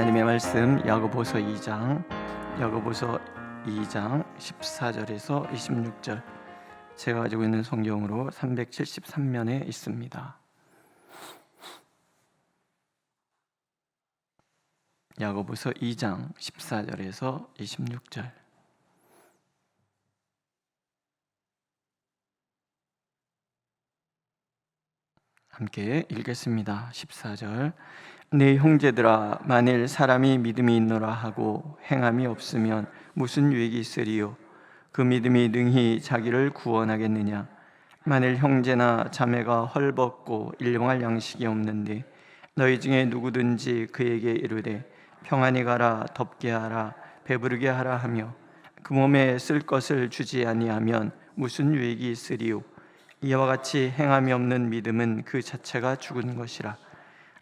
하나님의 말씀 야고보서 2장 14절에서 26절, 제가 가지고 있는 성경으로 373면에 있습니다. 야고보서 2장 14절에서 26절, 함께 읽겠습니다. 14절. 내 형제들아, 만일 사람이 믿음이 있노라 하고 행함이 없으면 무슨 유익이 있으리요? 그 믿음이 능히 자기를 구원하겠느냐? 만일 형제나 자매가 헐벗고 일용할 양식이 없는데 너희 중에 누구든지 그에게 이르되 평안히 가라, 덥게 하라, 배부르게 하라 하며 그 몸에 쓸 것을 주지 아니하면 무슨 유익이 있으리요? 이와 같이 행함이 없는 믿음은 그 자체가 죽은 것이라.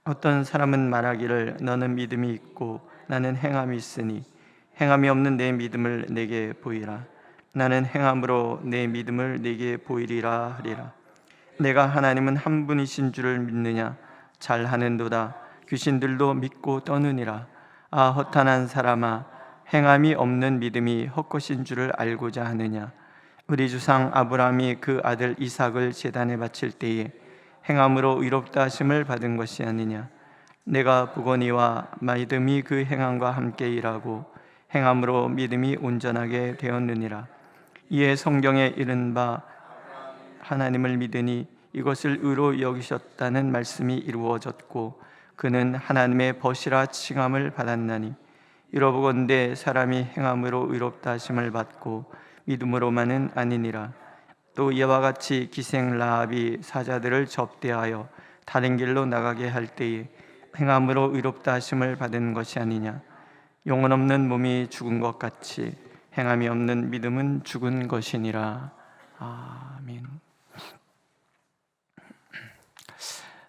어떤 사람은 말하기를 너는 믿음이 있고 나는 행함이 있으니 행함이 없는 내 믿음을 내게 보이라. 나는 행함으로 내 믿음을 내게 보이리라 하리라. 내가 하나님은 한 분이신 줄을 믿느냐? 잘하는도다. 귀신들도 믿고 떠느니라. 아, 허탄한 사람아, 행함이 없는 믿음이 헛것인 줄을 알고자 하느냐? 우리 주상 아브라함이 그 아들 이삭을 제단에 바칠 때에 행함으로 의롭다 하심을 받은 것이 아니냐? 내가 보거니와 믿음이 그 행함과 함께 일하고 행함으로 믿음이 온전하게 되었느니라. 이에 성경에 이른 바 하나님을 믿으니 이것을 의로 여기셨다는 말씀이 이루어졌고 그는 하나님의 벗이라 칭함을 받았나니, 이러보건대 사람이 행함으로 의롭다 하심을 받고 믿음으로만은 아니니라. 또 이와 같이 기생 라합이 사자들을 접대하여 다른 길로 나가게 할 때에 행함으로 의롭다 하심을 받은 것이 아니냐? 영혼 없는 몸이 죽은 것 같이 행함이 없는 믿음은 죽은 것이니라. 아멘.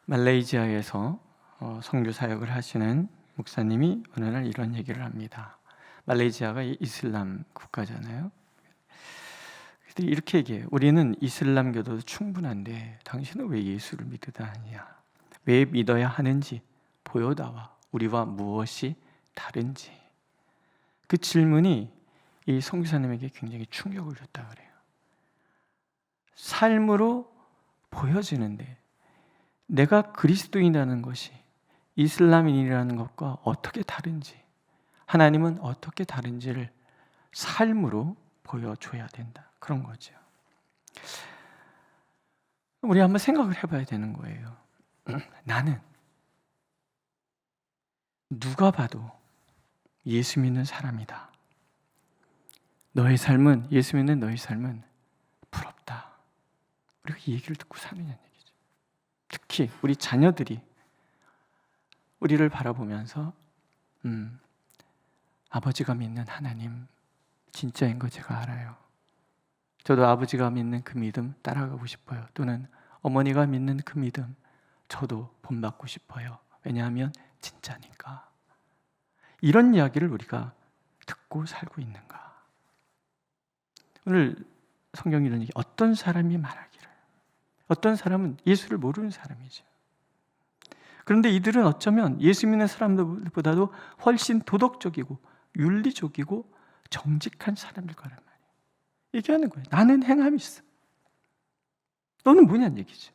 말레이시아에서 선교 사역을 하시는 목사님이 어느 날 이런 얘기를 합니다. 말레이시아가 이슬람 국가잖아요. 이렇게 얘기해요. 우리는 이슬람교도 충분한데 당신은 왜 예수를 믿으다 하냐? 왜 믿어야 하는지 보여다와. 우리와 무엇이 다른지. 그 질문이 이 선교사님에게 굉장히 충격을 줬다 그래요. 삶으로 보여지는데 내가 그리스도인이라는 것이 이슬람인이라는 것과 어떻게 다른지, 하나님은 어떻게 다른지를 삶으로 보여줘야 된다, 그런 거죠. 우리 한번 생각을 해봐야 되는 거예요. 나는 누가 봐도 예수 믿는 사람이다. 너의 삶은, 예수 믿는 너의 삶은 부럽다. 우리가 이 얘기를 듣고 사느냐는 얘기죠. 특히 우리 자녀들이 우리를 바라보면서 아버지가 믿는 하나님 진짜인 거 제가 알아요. 저도 아버지가 믿는 그 믿음 따라가고 싶어요. 또는 어머니가 믿는 그 믿음 저도 본받고 싶어요. 왜냐하면 진짜니까. 이런 이야기를 우리가 듣고 살고 있는가? 오늘 성경이 이런 얘기, 어떤 사람이 말하기를, 어떤 사람은 예수를 모르는 사람이죠. 그런데 이들은 어쩌면 예수 믿는 사람들보다도 훨씬 도덕적이고 윤리적이고 정직한 사람일 거란 말이에요. 얘기하는 거예요. 나는 행함이 있어. 너는 뭐냐는 얘기죠.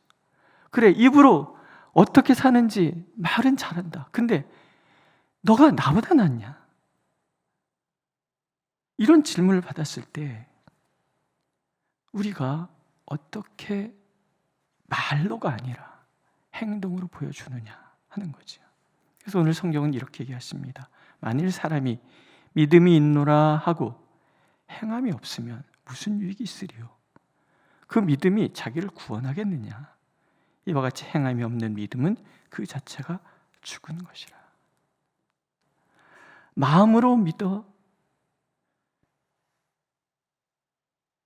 그래, 입으로 어떻게 사는지 말은 잘한다. 근데 너가 나보다 낫냐? 이런 질문을 받았을 때 우리가 어떻게 말로가 아니라 행동으로 보여주느냐 하는 거죠. 그래서 오늘 성경은 이렇게 얘기하십니다. 만일 사람이 믿음이 있노라 하고 행함이 없으면 무슨 유익이 있으리요? 그 믿음이 자기를 구원하겠느냐? 이와 같이 행함이 없는 믿음은 그 자체가 죽은 것이라. 마음으로 믿어,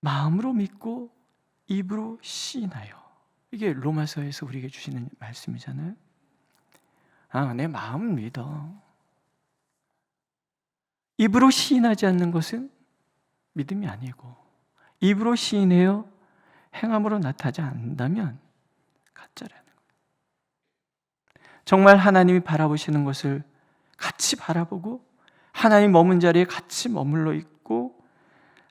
마음으로 믿고 입으로 시인하여. 이게 로마서에서 우리에게 주시는 말씀이잖아요. 아, 내 마음 믿어. 입으로 시인하지 않는 것은 믿음이 아니고, 입으로 시인해요 행함으로 나타나지 않는다면 가짜라는 거예요. 정말 하나님이 바라보시는 것을 같이 바라보고 하나님 머문 자리에 같이 머물러 있고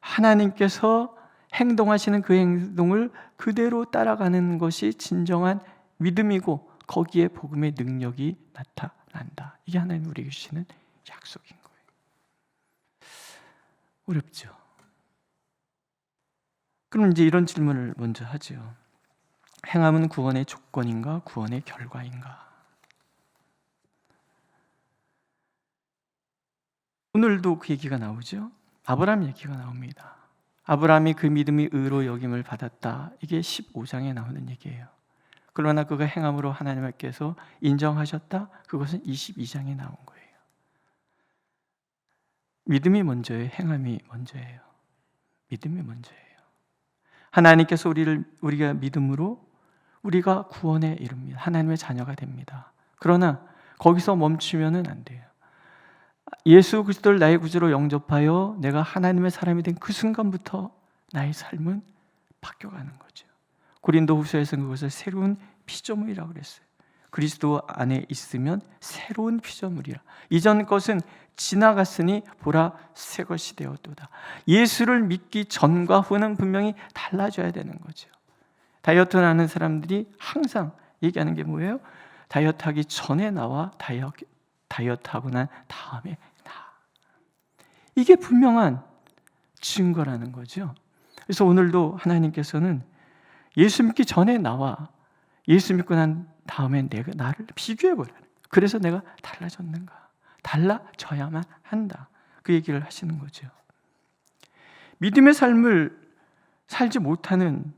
하나님께서 행동하시는 그 행동을 그대로 따라가는 것이 진정한 믿음이고 거기에 복음의 능력이 나타난다. 이게 하나님 우리에게 주시는 약속인 거예요. 어렵죠? 그럼 이제 이런 질문을 먼저 하죠. 행함은 구원의 조건인가? 구원의 결과인가? 오늘도 그 얘기가 나오죠. 아브라함 얘기가 나옵니다. 아브라함이 그 믿음이 의로 여김을 받았다. 이게 15장에 나오는 얘기예요. 그러나 그가 행함으로 하나님께서 인정하셨다. 그것은 22장에 나온 거예요. 믿음이 먼저예요? 행함이 먼저예요? 믿음이 먼저예요. 하나님께서 우리가 믿음으로 우리가 구원에 이릅니다. 하나님의 자녀가 됩니다. 그러나 거기서 멈추면은 안 돼요. 예수 그리스도를 나의 구주로 영접하여 내가 하나님의 사람이 된 그 순간부터 나의 삶은 바뀌어가는 거죠. 고린도후서에서는 그것을 새로운 피조물이라고 그랬어요. 그리스도 안에 있으면 새로운 피조물이라. 이전 것은 지나갔으니 보라 새 것이 되었도다. 예수를 믿기 전과 후는 분명히 달라져야 되는 거죠. 다이어트를 하는 사람들이 항상 얘기하는 게 뭐예요? 다이어트 하기 전에 나와 다이어트 하고 난 다음에 나. 이게 분명한 증거라는 거죠. 그래서 오늘도 하나님께서는 예수 믿기 전에 나와 예수 믿고 난 다음에 내가 나를 비교해보라. 그래서 내가 달라졌는가? 달라져야만 한다. 그 얘기를 하시는 거죠. 믿음의 삶을 살지 못하는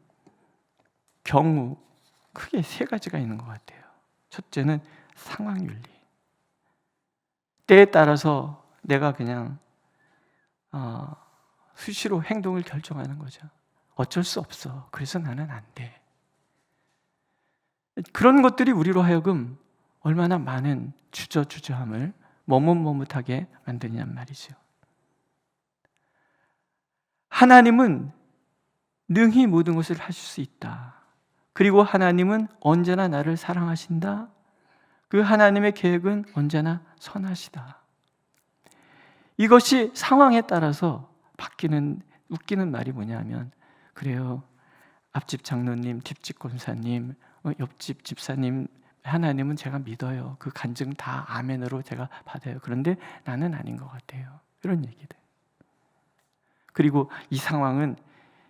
경우 크게 세 가지가 있는 것 같아요. 첫째는 상황윤리. 때에 따라서 내가 그냥 수시로 행동을 결정하는 거죠. 어쩔 수 없어. 그래서 나는 안 돼. 그런 것들이 우리로 하여금 얼마나 많은 주저주저함을 머뭇머뭇하게 만드냔 말이죠. 하나님은 능히 모든 것을 하실 수 있다. 그리고 하나님은 언제나 나를 사랑하신다. 그 하나님의 계획은 언제나 선하시다. 이것이 상황에 따라서 바뀌는 웃기는 말이 뭐냐면 그래요. 앞집 장로님, 뒷집 권사님, 옆집 집사님 하나님은 제가 믿어요. 그 간증 다 아멘으로 제가 받아요. 그런데 나는 아닌 것 같아요. 이런 얘기들. 그리고 이 상황은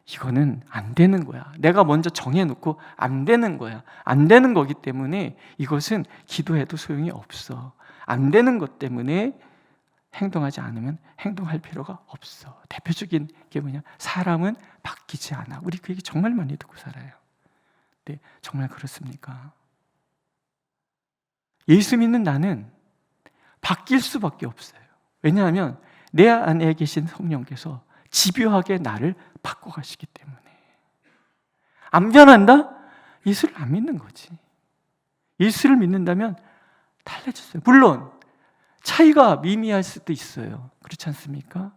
이거는 안 되는 거야. 내가 먼저 정해놓고 안 되는 거야. 안 되는 거기 때문에 이것은 기도해도 소용이 없어. 안 되는 것 때문에 행동하지 않으면 행동할 필요가 없어. 대표적인 게 뭐냐? 사람은 바뀌지 않아. 우리 그 얘기 정말 많이 듣고 살아요. 네, 정말 그렇습니까? 예수 믿는 나는 바뀔 수밖에 없어요. 왜냐하면 내 안에 계신 성령께서 집요하게 나를 바꿔가시기 때문에. 안 변한다? 예수를 안 믿는 거지. 예수를 믿는다면 달라졌어요. 물론 차이가 미미할 수도 있어요. 그렇지 않습니까?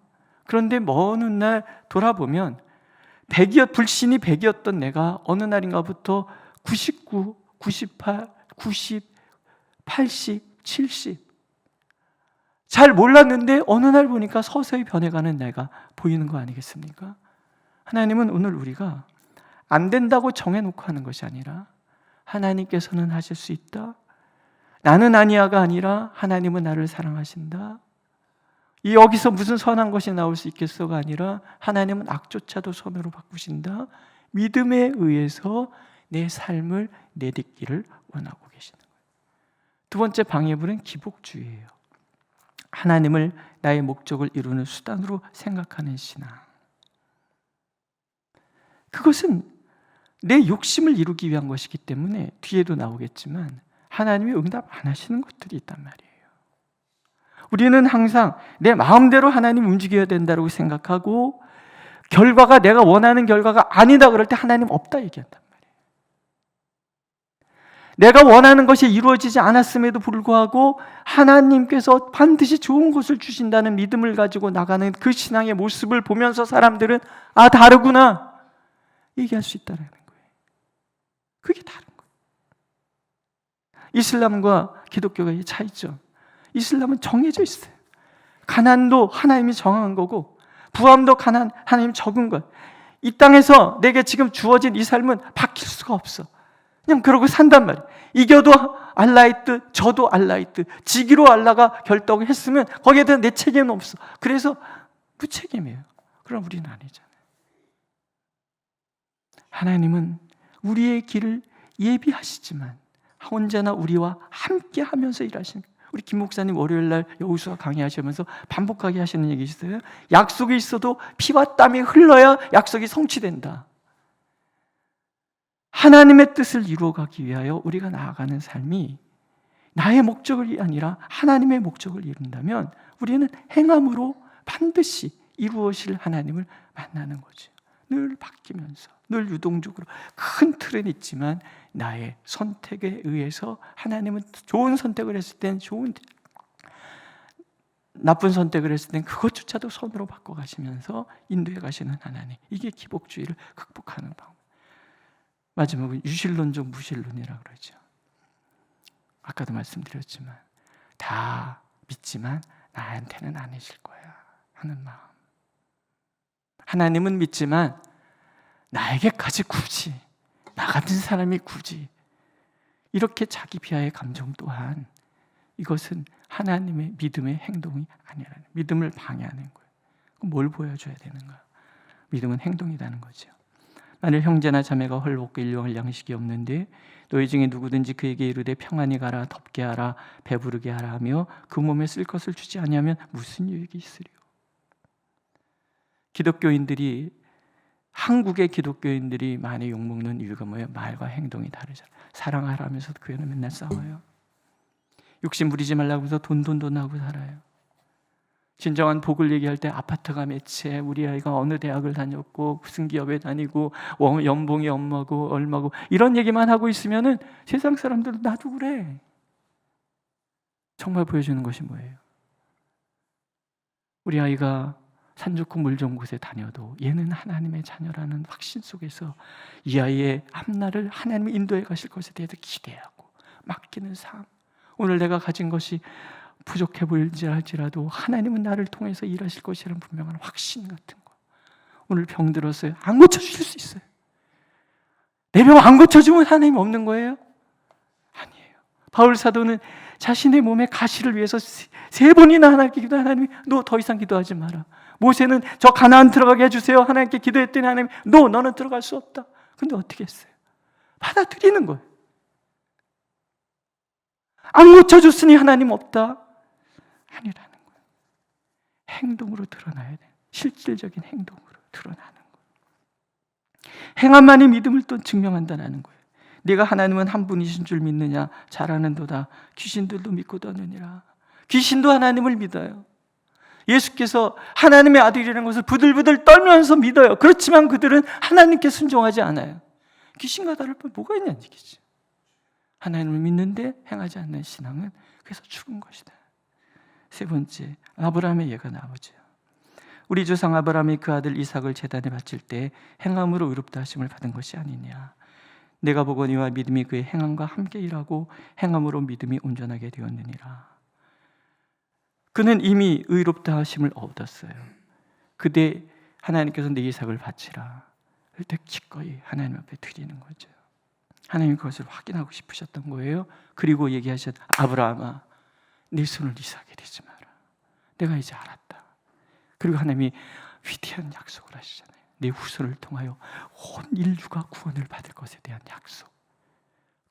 그런데 먼 훗날 돌아보면 불신이 100이었던 내가 어느 날인가부터 99, 98, 90, 80, 70 잘 몰랐는데 어느 날 보니까 서서히 변해가는 내가 보이는 거 아니겠습니까? 하나님은 오늘 우리가 안 된다고 정해놓고 하는 것이 아니라 하나님께서는 하실 수 있다. 나는 아니야가 아니라 하나님은 나를 사랑하신다. 여기서 무슨 선한 것이 나올 수 있겠어가 아니라 하나님은 악조차도 선으로 바꾸신다. 믿음에 의해서 내 삶을 내딛기를 원하고 계시는 거예요. 두 번째 방해불은 기복주의예요. 하나님을 나의 목적을 이루는 수단으로 생각하는 신앙. 그것은 내 욕심을 이루기 위한 것이기 때문에 뒤에도 나오겠지만 하나님이 응답 안 하시는 것들이 있단 말이에요. 우리는 항상 내 마음대로 하나님 움직여야 된다고 생각하고 결과가 내가 원하는 결과가 아니다 그럴 때 하나님 없다 얘기한단 말이에요. 내가 원하는 것이 이루어지지 않았음에도 불구하고 하나님께서 반드시 좋은 것을 주신다는 믿음을 가지고 나가는 그 신앙의 모습을 보면서 사람들은 아 다르구나 얘기할 수 있다는 거예요. 그게 다른 거예요. 이슬람과 기독교가 차이죠. 이슬람은 정해져 있어요. 가난도 하나님이 정한 거고 부함도 하나님이 적은 거예요. 이 땅에서 내게 지금 주어진 이 삶은 바뀔 수가 없어. 그냥 그러고 산단 말이에요. 이겨도 알라의 뜻, 저도 알라의 뜻. 지기로 알라가 결정을 했으면 거기에 대한 내 책임은 없어. 그래서 무책임이에요. 그럼 우리는 아니잖아요. 하나님은 우리의 길을 예비하시지만 언제나 우리와 함께 하면서 일하시는 거예요. 우리 김 목사님 월요일날 여호수아 강의하시면서 반복하게 하시는 얘기 있어요. 약속이 있어도 피와 땀이 흘러야 약속이 성취된다. 하나님의 뜻을 이루어가기 위하여 우리가 나아가는 삶이 나의 목적이 아니라 하나님의 목적을 이룬다면 우리는 행함으로 반드시 이루어질 하나님을 만나는 거죠. 늘 바뀌면서, 늘 유동적으로 큰 틀은 있지만 나의 선택에 의해서 하나님은 좋은 선택을 했을 땐 좋은, 나쁜 선택을 했을 땐 그것조차도 선으로 바꿔가시면서 인도해 가시는 하나님. 이게 기복주의를 극복하는 방법. 마지막은 유실론적 무실론이라고 그러죠. 아까도 말씀드렸지만 다 믿지만 나한테는 아니실 거야 하는 마음. 하나님은 믿지만 나에게까지 굳이, 나 같은 사람이 굳이 이렇게 자기 비하의 감정 또한 이것은 하나님의 믿음의 행동이 아니라는, 믿음을 방해하는 거예요. 그럼 뭘 보여줘야 되는가? 믿음은 행동이라는 거죠. 만일 형제나 자매가 헐벗고 일용할 양식이 없는데 너희 중에 누구든지 그에게 이르되 평안히 가라, 덥게 하라, 배부르게 하라 하며 그 몸에 쓸 것을 주지 아니하면 무슨 유익이 있으리요? 기독교인들이, 한국의 기독교인들이 많이 욕먹는 이유가 뭐예요? 말과 행동이 다르잖아요. 사랑하라면서 교회는 맨날 싸워요. 욕심 부리지 말라고 해서 돈 하고 살아요. 진정한 복을 얘기할 때 아파트가 몇채, 우리 아이가 어느 대학을 다녔고 무슨 기업에 다니고 연봉이 얼마고 이런 얘기만 하고 있으면은 세상 사람들은 나도 그래. 정말 보여주는 것이 뭐예요? 우리 아이가 산 좋고 물 좋은 곳에 다녀도 얘는 하나님의 자녀라는 확신 속에서 이 아이의 앞날을 하나님이 인도해 가실 것에 대해서 기대하고 맡기는 삶. 오늘 내가 가진 것이 부족해 보일지 할지라도 하나님은 나를 통해서 일하실 것이라는 분명한 확신 같은 거. 오늘 병 들었어요. 안 고쳐주실 수 있어요. 내 병 안 고쳐주면 하나님 없는 거예요? 아니에요. 바울 사도는 자신의 몸에 가시를 위해서 3번이나 하나님께 기도한, 하나님이 너 더 이상 기도하지 마라. 모세는 저 가나안 들어가게 해주세요. 하나님께 기도했더니 하나님 너는 들어갈 수 없다. 근데 어떻게 했어요? 받아들이는 거예요. 안 고쳐줬으니 하나님 없다. 아니라는 거예요. 행동으로 드러나야 돼요. 실질적인 행동으로 드러나는 거예요. 행함만이 믿음을 또 증명한다는 거예요. 네가 하나님은 한 분이신 줄 믿느냐? 잘하는도다. 귀신들도 믿고 떠느니라. 귀신도 하나님을 믿어요. 예수께서 하나님의 아들이라는 것을 부들부들 떨면서 믿어요. 그렇지만 그들은 하나님께 순종하지 않아요. 귀신과 다를 바 뭐가 있냐는 얘기죠. 하나님을 믿는데 행하지 않는 신앙은 그래서 죽은 것이다. 3번째, 아브라함의 예가 나오죠. 우리 조상 아브라함이 그 아들 이삭을 제단에 바칠 때 행함으로 의롭다 하심을 받은 것이 아니냐. 내가 보거니와 믿음이 그의 행함과 함께 일하고 행함으로 믿음이 온전하게 되었느니라. 그는 이미 의롭다 하심을 얻었어요. 그때 하나님께서 내 이삭을 바치라. 그때 기꺼이 하나님 앞에 드리는 거죠. 하나님이 그것을 확인하고 싶으셨던 거예요. 그리고 얘기하셨, 아브라함아, 네 손을 이삭에 대지 마라. 내가 이제 알았다. 그리고 하나님이 위대한 약속을 하시잖아요. 내 후손을 통하여 온 인류가 구원을 받을 것에 대한 약속.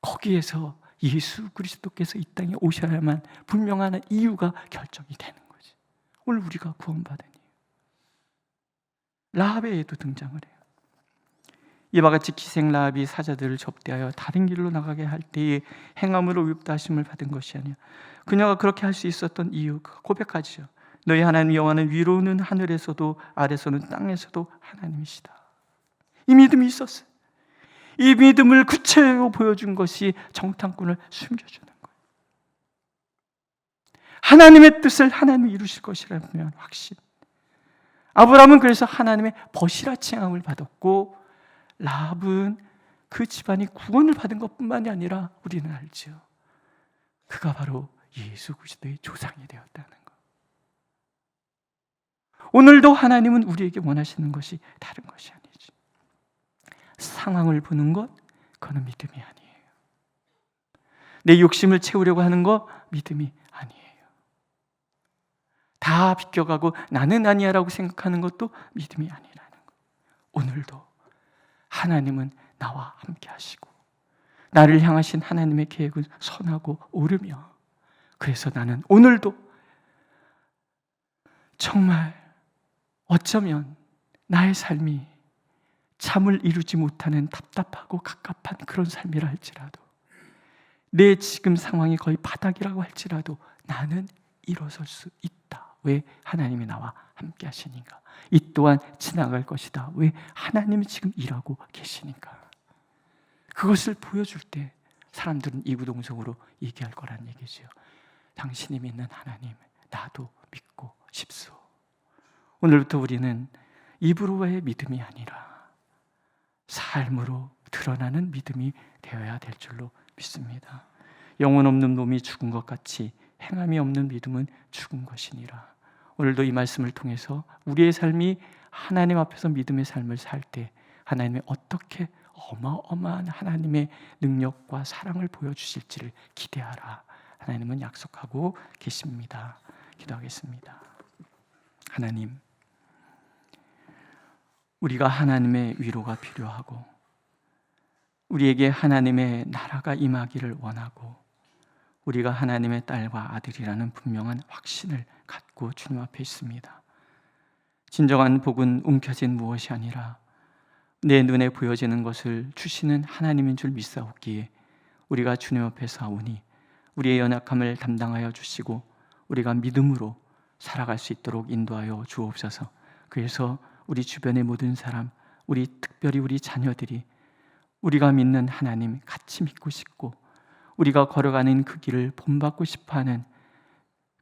거기에서 예수 그리스도께서 이 땅에 오셔야만 분명한 이유가 결정이 되는 거지. 오늘 우리가 구원받은 이유. 라합의 예도 등장을 해요. 이와 같이 기생 라합이 사자들을 접대하여 다른 길로 나가게 할 때에 행함으로 의롭다 하심을 받은 것이 아니야. 그녀가 그렇게 할 수 있었던 이유 고백하죠. 너희 하나님 여호와는 위로는 하늘에서도 아래서는 땅에서도 하나님이시다. 이 믿음이 있었어요. 이 믿음을 구체적으로 보여준 것이 정탐꾼을 숨겨주는 거예요. 하나님의 뜻을 하나님이 이루실 것이라는 확신. 아브라함은 그래서 하나님의 벗이라 칭함을 받았고, 라합은 그 집안이 구원을 받은 것뿐만이 아니라 우리는 알죠. 그가 바로 예수 그리스도의 조상이 되었다는 것. 오늘도 하나님은 우리에게 원하시는 것이 다른 것이 아니지. 상황을 보는 것, 그건 믿음이 아니에요. 내 욕심을 채우려고 하는 거 믿음이 아니에요. 다 비껴가고 나는 아니야 라고 생각하는 것도 믿음이 아니라는 것. 오늘도 하나님은 나와 함께 하시고 나를 향하신 하나님의 계획은 선하고 옳으며, 그래서 나는 오늘도 정말 어쩌면 나의 삶이 잠을 이루지 못하는 답답하고 갑갑한 그런 삶이라 할지라도, 내 지금 상황이 거의 바닥이라고 할지라도 나는 일어설 수 있다. 왜? 하나님이 나와 함께 하시니까. 이 또한 지나갈 것이다. 왜? 하나님이 지금 일하고 계시니까. 그것을 보여줄 때 사람들은 이구동성으로 얘기할 거란 얘기죠. 당신이 믿는 하나님, 나도 믿고 싶소. 오늘부터 우리는 입으로의 믿음이 아니라 삶으로 드러나는 믿음이 되어야 될 줄로 믿습니다. 영혼 없는 놈이 죽은 것 같이 행함이 없는 믿음은 죽은 것이니라. 오늘도 이 말씀을 통해서 우리의 삶이 하나님 앞에서 믿음의 삶을 살 때 하나님이 어떻게 어마어마한 하나님의 능력과 사랑을 보여주실지를 기대하라. 하나님은 약속하고 계십니다. 기도하겠습니다. 하나님, 우리가 하나님의 위로가 필요하고 우리에게 하나님의 나라가 임하기를 원하고 우리가 하나님의 딸과 아들이라는 분명한 확신을 갖고 주님 앞에 있습니다. 진정한 복은 움켜진 무엇이 아니라 내 눈에 보여지는 것을 주시는 하나님인 줄 믿사옵기에 우리가 주님 앞에 사오니 우리의 연약함을 담당하여 주시고 우리가 믿음으로 살아갈 수 있도록 인도하여 주옵소서. 그래서 우리 주변의 모든 사람, 우리 특별히 우리 자녀들이 우리가 믿는 하나님 같이 믿고 싶고 우리가 걸어가는 그 길을 본받고 싶어하는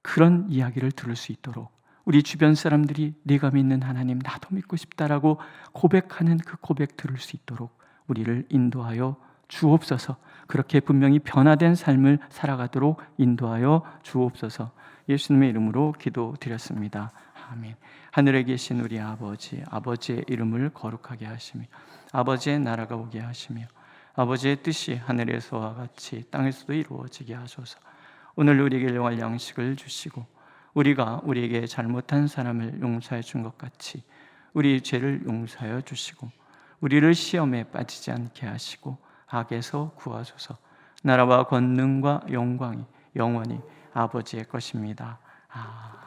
그런 이야기를 들을 수 있도록, 우리 주변 사람들이 내가 믿는 하나님 나도 믿고 싶다라고 고백하는 그 고백 들을 수 있도록 우리를 인도하여 주옵소서. 그렇게 분명히 변화된 삶을 살아가도록 인도하여 주옵소서. 예수님의 이름으로 기도드렸습니다. 아멘. 하늘에 계신 우리 아버지, 아버지의 이름을 거룩하게 하시며 아버지의 나라가 오게 하시며 아버지의 뜻이 하늘에서와 같이 땅에서도 이루어지게 하소서. 오늘 우리에게 일용할 양식을 주시고 우리가 우리에게 잘못한 사람을 용서해 준 것 같이 우리 죄를 용서하여 주시고 우리를 시험에 빠지지 않게 하시고 악에서 구하소서. 나라와 권능과 영광이 영원히 아버지의 것입니다. 아멘.